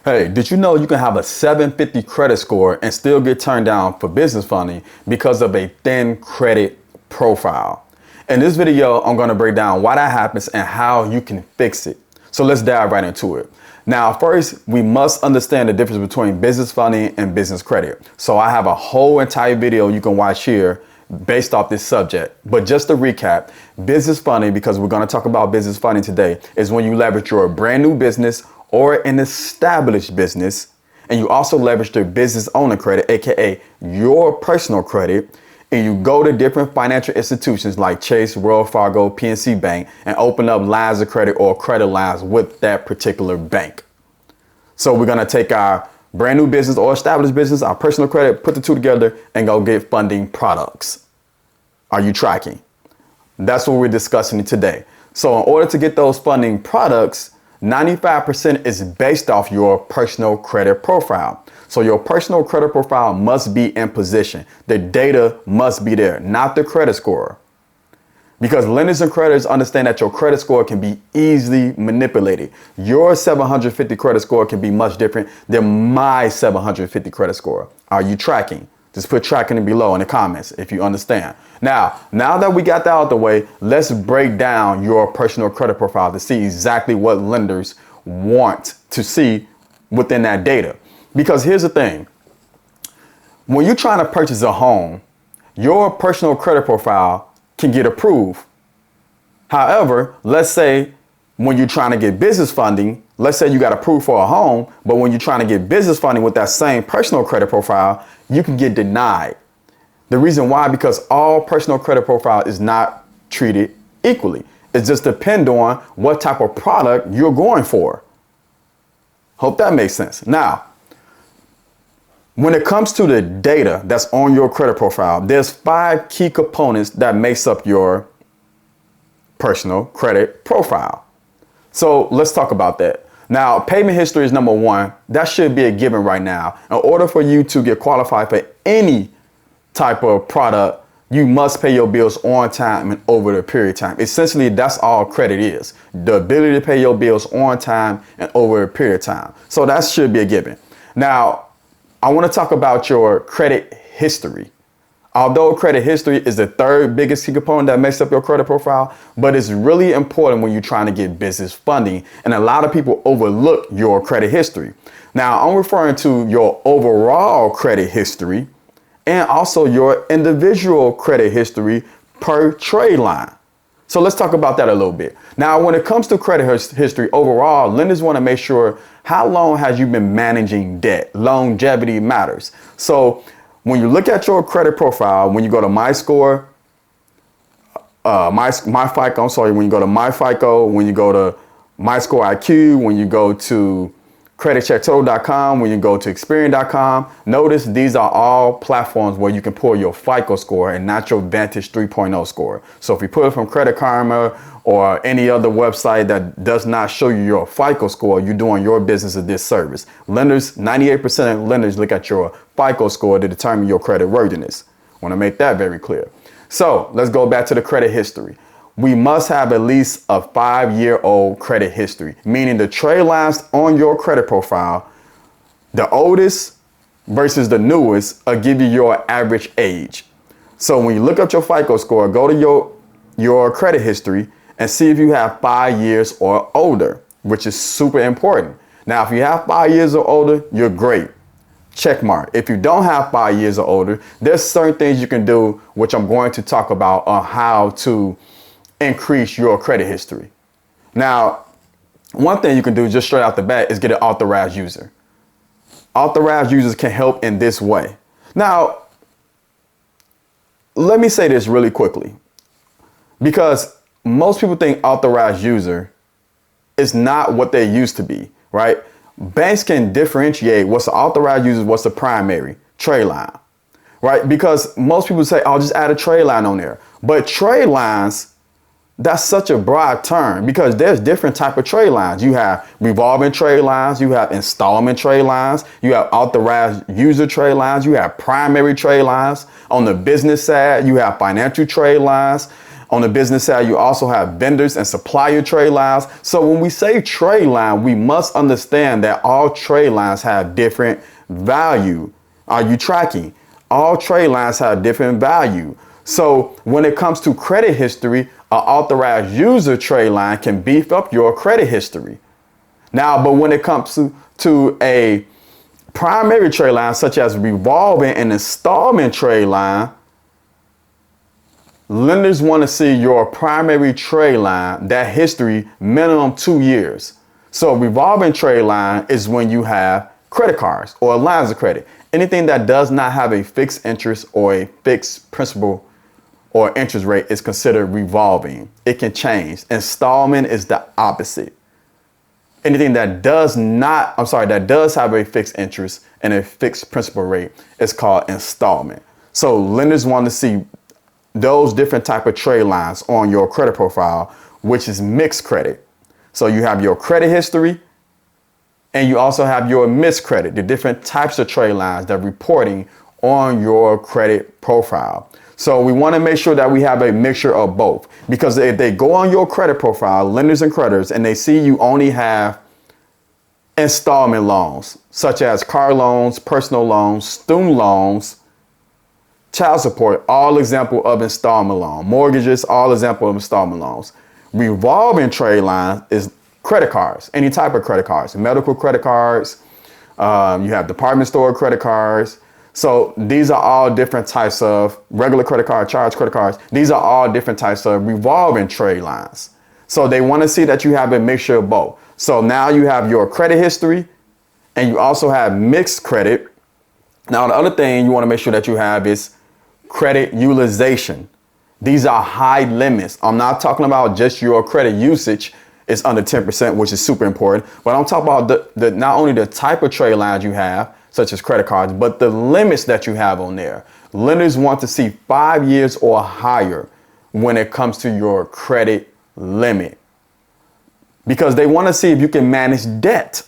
Hey, did you know you can have a 750 credit score and still get turned down for business funding because of a thin credit profile? In this video, I'm going to break down why that happens and how you can fix it. So let's dive right into it. Now, first, we must understand the difference between business funding and business credit. So I have a whole entire video you can watch here based off this subject. But just to recap, business funding, because we're going to talk about business funding today, is when you leverage your brand new business or an established business, and you also leverage their business owner credit, aka your personal credit, and you go to different financial institutions like Chase, Wells Fargo, PNC Bank, and open up lines of credit or credit lines with that particular bank. So we're gonna take our brand new business or established business, our personal credit, put the two together and go get funding products. Are you tracking? That's what we're discussing today. So in order to get those funding products, 95% is based off your personal credit profile. So your personal credit profile must be in position. The data must be there, not the credit score. Because lenders and creditors understand that your credit score can be easily manipulated. Your 750 credit score can be much different than my 750 credit score. Are you tracking? Just put tracking below in the comments if you understand. Now that we got that out of the way, let's break down your personal credit profile to see exactly what lenders want to see within that data. Because here's the thing. When you're trying to purchase a home, your personal credit profile can get approved. However, let's say when you're trying to get business funding, let's say you got approved for a home, but when you're trying to get business funding with that same personal credit profile, you can get denied. The reason why, because all personal credit profile is not treated equally. It just depends on what type of product you're going for. Hope that makes sense. Now, when it comes to the data that's on your credit profile, there's 5 key components that makes up your personal credit profile. So let's talk about that. Now, payment history is number 1. That should be a given right now. In order for you to get qualified for any type of product, you must pay your bills on time and over the period of time. Essentially, that's all credit is. The ability to pay your bills on time and over a period of time. So that should be a given. Now, I want to talk about your credit history. Although credit history is the 3rd biggest key component that makes up your credit profile, but it's really important when you're trying to get business funding. And a lot of people overlook your credit history. Now, I'm referring to your overall credit history and also your individual credit history per trade line. So let's talk about that a little bit. Now, when it comes to credit history overall, lenders want to make sure how long has you been managing debt. Longevity matters. So when you look at your credit profile, when you go to my FICO, when you go to my FICO, when you go to my score IQ, when you go to creditchecktotal.com, when you go to Experian.com, notice these are all platforms where you can pull your FICO score and not your Vantage 3.0 score. So if you pull it from Credit Karma or any other website that does not show you your FICO score, you're doing your business a disservice. Lenders, 98% of lenders look at your FICO score to determine your credit worthiness. I want to make that very clear. So let's go back to the credit history. We must have at least a 5-year-old credit history, meaning the trade lines on your credit profile, the oldest versus the newest, will give you your average age. So when you look up your FICO score, go to your credit history and see if you have 5 years or older, which is super important. Now, if you have 5 years or older, you're great. Check mark. If you don't have 5 years or older, there's certain things you can do, which I'm going to talk about on how to increase your credit history. Now, one thing you can do just straight out the bat is get an authorized user. Authorized users can help in this way. Now, let me say this really quickly, because most people think authorized user is not what they used to be, right? Banks can differentiate what's the authorized user, what's the primary trade line, right? Because most people say, I'll just add a trade line on there. But trade lines, that's such a broad term because there's different type of trade lines. You have revolving trade lines, you have installment trade lines, you have authorized user trade lines, you have primary trade lines. On the business side, you have financial trade lines. On the business side, you also have vendors and supplier trade lines. So when we say trade line, we must understand that all trade lines have different value. Are you tracking? All trade lines have different value. So when it comes to credit history, an authorized user trade line can beef up your credit history. Now, but when it comes to a primary trade line, such as revolving and installment trade line, lenders want to see your primary trade line, that history, minimum 2 years. So revolving trade line is when you have credit cards or lines of credit. Anything that does not have a fixed interest or a fixed principal or interest rate is considered revolving. It can change. Installment is the opposite. Anything that does have a fixed interest and a fixed principal rate is called installment. So lenders want to see those different type of trade lines on your credit profile, which is mixed credit. So you have your credit history and you also have your mixed credit, the different types of trade lines that are reporting on your credit profile. So we want to make sure that we have a mixture of both, because if they go on your credit profile, lenders and creditors, and they see you only have installment loans, such as car loans, personal loans, student loans, child support, all example of installment loan, mortgages, all example of installment loans. Revolving trade line is credit cards, any type of credit cards, medical credit cards, you have department store credit cards. So these are all different types of regular credit card, charge credit cards. These are all different types of revolving trade lines. So they want to see that you have a mixture of both. So now you have your credit history and you also have mixed credit. Now, the other thing you want to make sure that you have is credit utilization. These are high limits. I'm not talking about just your credit usage is under 10%, which is super important. But I'm talking about the not only the type of trade lines you have, such as credit cards, but the limits that you have on there. Lenders want to see 5 years or higher when it comes to your credit limit, because they want to see if you can manage debt.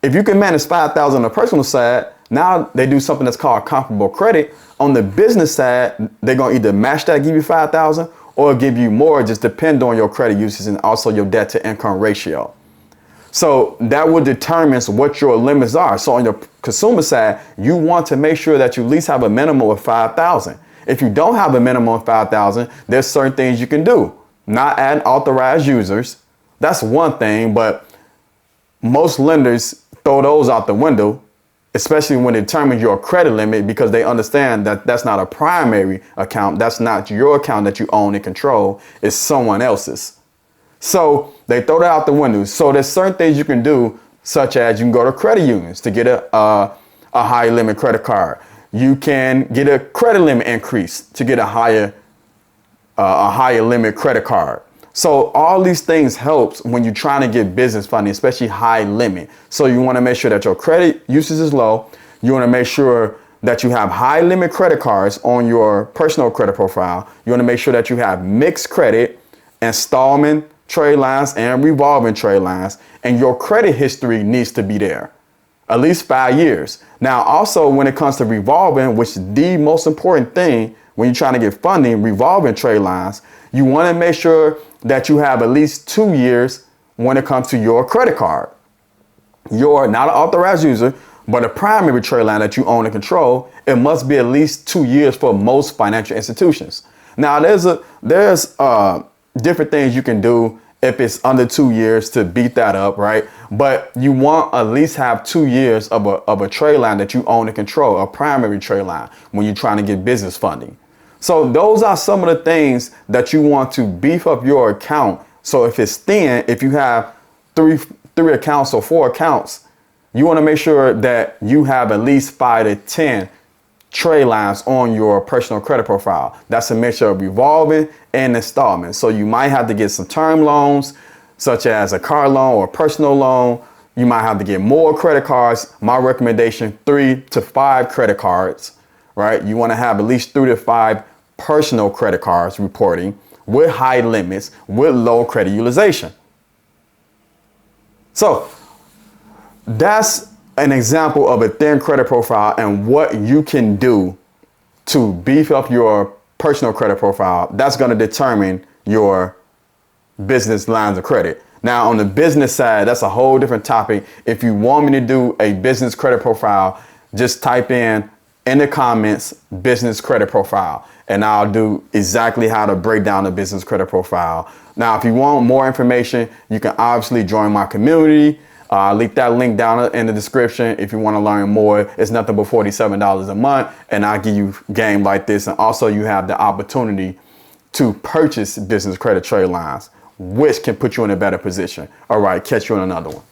If you can manage $5,000 on the personal side, now they do something that's called comparable credit. On the business side, they're going to either match that, give you $5,000, or give you more, just depend on your credit usage and also your debt to income ratio. So that will determine what your limits are. So on your consumer side, you want to make sure that you at least have a minimum of $5,000. If you don't have a minimum of $5,000, there's certain things you can do. Not add authorized users. That's one thing, but most lenders throw those out the window, especially when it determines your credit limit, because they understand that that's not a primary account. That's not your account that you own and control. It's someone else's. So they throw that out the window. So there's certain things you can do, such as you can go to credit unions to get a high limit credit card. You can get a credit limit increase to get a higher limit credit card. So all these things helps when you're trying to get business funding, especially high limit. So you want to make sure that your credit usage is low. You want to make sure that you have high limit credit cards on your personal credit profile. You want to make sure that you have mixed credit, installment trade lines, and revolving trade lines, and your credit history needs to be there, at least 5 years. Now, also when it comes to revolving, which is the most important thing when you're trying to get funding, revolving trade lines, you want to make sure that you have at least 2 years when it comes to your credit card. You're not an authorized user, but a primary trade line that you own and control, it must be at least 2 years for most financial institutions. Now, there's different things you can do if it's under 2 years to beat that up, right? But you want at least have 2 years of a trade line that you own and control, a primary trade line, when you're trying to get business funding. So those are some of the things that you want to beef up your account. So if it's thin, if you have three accounts or 4 accounts, you want to make sure that you have at least 5 to 10 trade lines on your personal credit profile. That's a mixture of revolving and installment. So you might have to get some term loans, such as a car loan or personal loan. You might have to get more credit cards. My recommendation, 3 to 5 credit cards, right? You want to have at least 3 to 5 personal credit cards reporting with high limits, with low credit utilization. So that's an example of a thin credit profile and what you can do to beef up your personal credit profile. That's going to determine your business lines of credit. Now on the business side, that's a whole different topic. If you want me to do a business credit profile, just type in the comments, business credit profile, and I'll do exactly how to break down the business credit profile. Now, if you want more information, you can obviously join my community. Leave that link down in the description if you want to learn more. It's nothing but $47 a month, and I'll give you game like this. And also you have the opportunity to purchase business credit trade lines, which can put you in a better position. All right, catch you in another one.